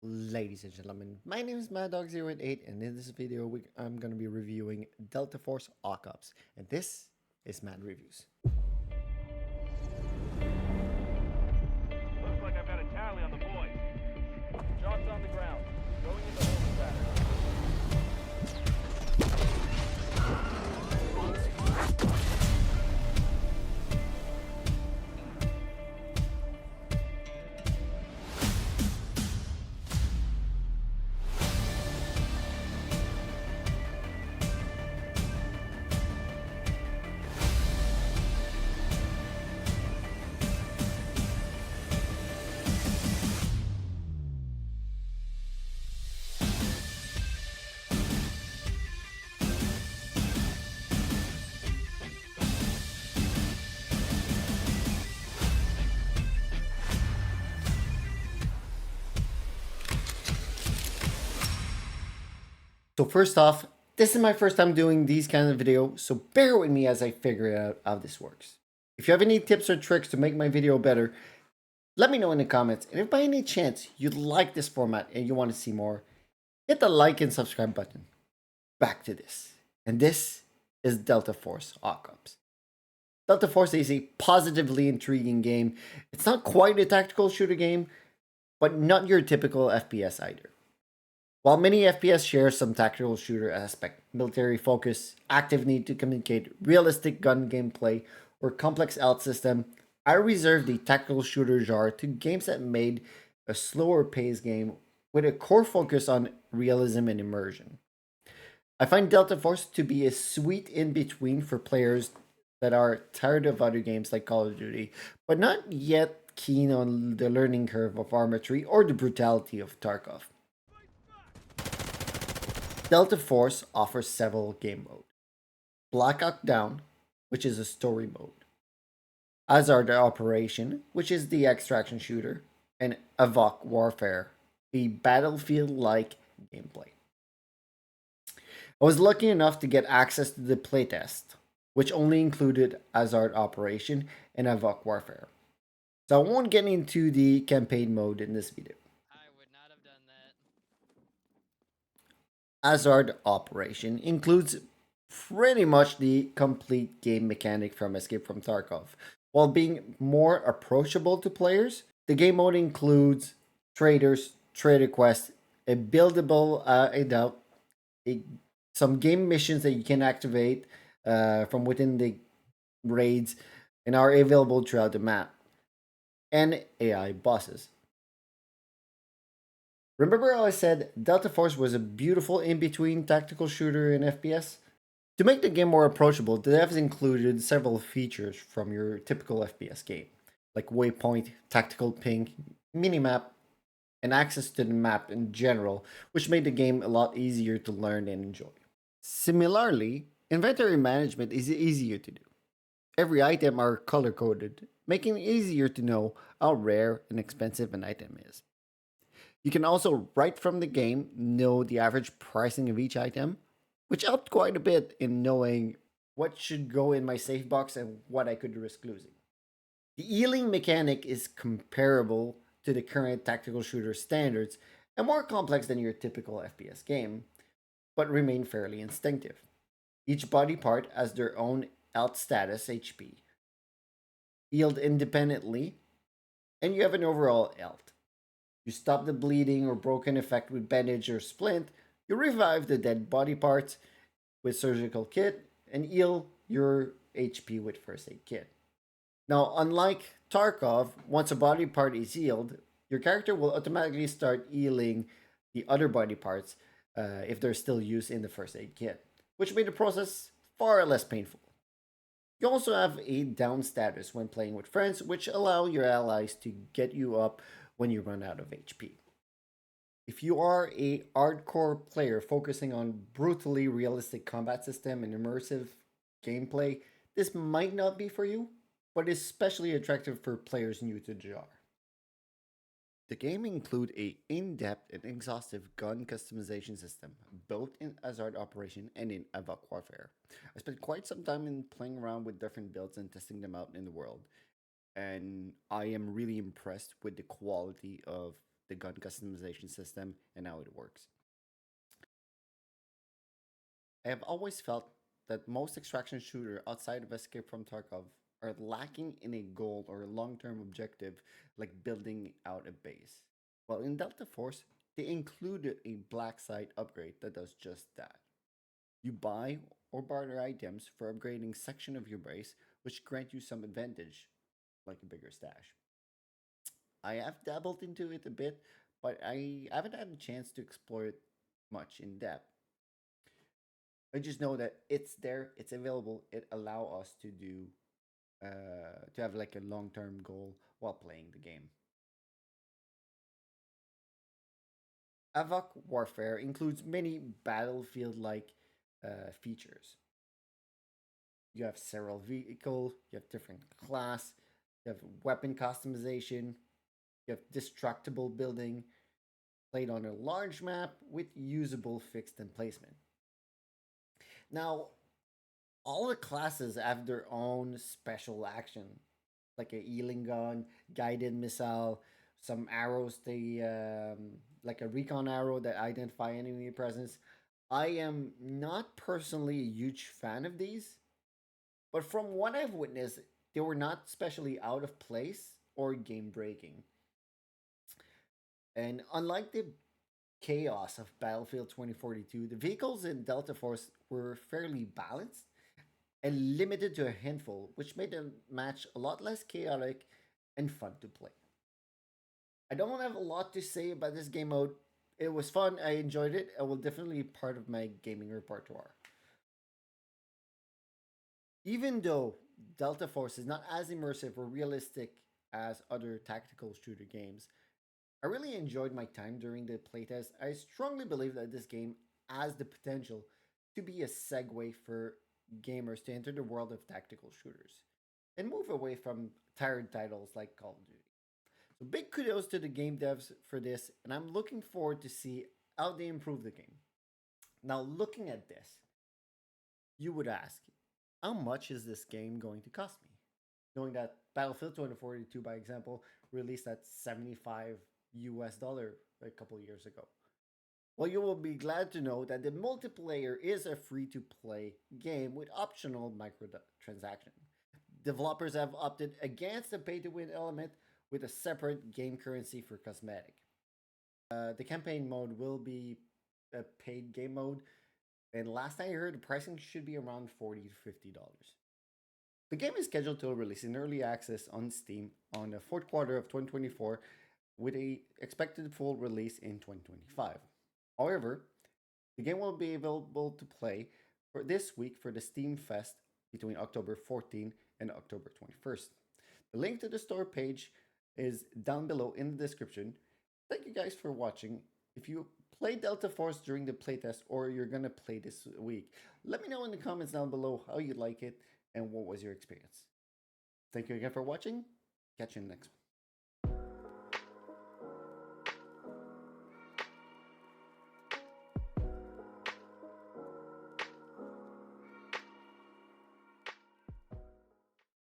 Ladies and gentlemen, my name is MadDog088, and in this video, I'm going to be reviewing Delta Force Ops, and this is Mad Reviews. Looks like I've got a tally on the boys. Shots on the ground. Going into holding pattern. So first off, this is my first time doing these kinds of videos, so bear with me as I figure out how this works. If you have any tips or tricks to make my video better, let me know in the comments, and if by any chance you like this format and you want to see more, hit the like and subscribe button. Back to this. And this is Delta Force Ops. Delta Force is a positively intriguing game. It's not quite a tactical shooter game, but not your typical FPS either. While many FPS share some tactical shooter aspect, military focus, active need to communicate, realistic gun gameplay, or complex alt system, I reserve the tactical shooter genre to games that made a slower paced game with a core focus on realism and immersion. I find Delta Force to be a sweet in between for players that are tired of other games like Call of Duty, but not yet keen on the learning curve of Arma 3 or the brutality of Tarkov. Delta Force offers several game modes. Blackout Down, which is a story mode. Hazard Operation, which is the extraction shooter. And Avok Warfare, a battlefield-like gameplay. I was lucky enough to get access to the playtest, which only included Hazard Operation and Avok Warfare. So I won't get into the campaign mode in this video. I would not have done that. Hazard Operation includes pretty much the complete game mechanic from Escape from Tarkov. While being more approachable to players, the game mode includes traders, trader quests, a buildable hideout, some game missions that you can activate from within the raids and are available throughout the map, and AI bosses. Remember how I said Delta Force was a beautiful in-between tactical shooter and FPS? To make the game more approachable, the devs included several features from your typical FPS game, like waypoint, tactical ping, minimap, and access to the map in general, which made the game a lot easier to learn and enjoy. Similarly, inventory management is easier to do. Every item are color coded, making it easier to know how rare and expensive an item is. You can also, right from the game, know the average pricing of each item, which helped quite a bit in knowing what should go in my safe box and what I could risk losing. The healing mechanic is comparable to the current tactical shooter standards and more complex than your typical FPS game, but remain fairly instinctive. Each body part has their own health status HP, healed independently, and you have an overall health. You stop the bleeding or broken effect with bandage or splint, you revive the dead body parts with surgical kit, and heal your HP with first aid kit. Now, unlike Tarkov, once a body part is healed, your character will automatically start healing the other body parts if they're still used in the first aid kit, which made the process far less painful. You also have a down status when playing with friends, which allow your allies to get you up when you run out of HP. If you are a hardcore player focusing on brutally realistic combat system and immersive gameplay, this might not be for you, but is especially attractive for players new to the genre. The game includes a in-depth and exhaustive gun customization system, both in Hazard Operation and in Avok Warfare. I spent quite some time in playing around with different builds and testing them out in the world, and I am really impressed with the quality of the gun customization system, and how it works. I have always felt that most extraction shooter outside of Escape from Tarkov are lacking in a goal or a long-term objective like building out a base. Well, in Delta Force, they included a black site upgrade that does just that. You buy or barter items for upgrading section of your base, which grant you some advantage, like a bigger stash. I have dabbled into it a bit, but I haven't had a chance to explore it much in depth. I just know that it's there, it's available. It allow us to do to have like a long-term goal while playing the game. Avok Warfare includes many battlefield-like features. You have several vehicles, you have different class, you have weapon customization, you have destructible building, played on a large map with usable fixed emplacement. Now, all the classes have their own special action, like a healing gun, guided missile, some arrows. Like a recon arrow that identify enemy presence. I am not personally a huge fan of these, but from what I've witnessed, they were not especially out of place or game breaking. And unlike the chaos of Battlefield 2042, the vehicles in Delta Force were fairly balanced and limited to a handful, which made the match a lot less chaotic and fun to play. I don't have a lot to say about this game mode. It was fun, I enjoyed it, it will definitely be part of my gaming repertoire. Even though Delta Force is not as immersive or realistic as other tactical shooter games, I really enjoyed my time during the playtest. I strongly believe that this game has the potential to be a segue for gamers to enter the world of tactical shooters and move away from tired titles like Call of Duty. So big kudos to the game devs for this, and I'm looking forward to see how they improve the game. Now, looking at this, you would ask, how much is this game going to cost me? Knowing that Battlefield 2042, by example, released at 75 US dollar a couple years ago. Well, you will be glad to know that the multiplayer is a free-to-play game with optional microtransaction. Developers have opted against the pay-to-win element with a separate game currency for cosmetic. The campaign mode will be a paid game mode, and last I heard, the pricing should be around $40 to $50. The game is scheduled to release in early access on Steam on the fourth quarter of 2024, with a expected full release in 2025. However, the game will be available to play for this week for the Steam Fest between October 14 and October 21st. The link to the store page is down below in the description. Thank you guys for watching. If you played Delta Force during the playtest or you're gonna play this week, let me know in the comments down below how you like it and what was your experience. Thank you again for watching. Catch you in the next one.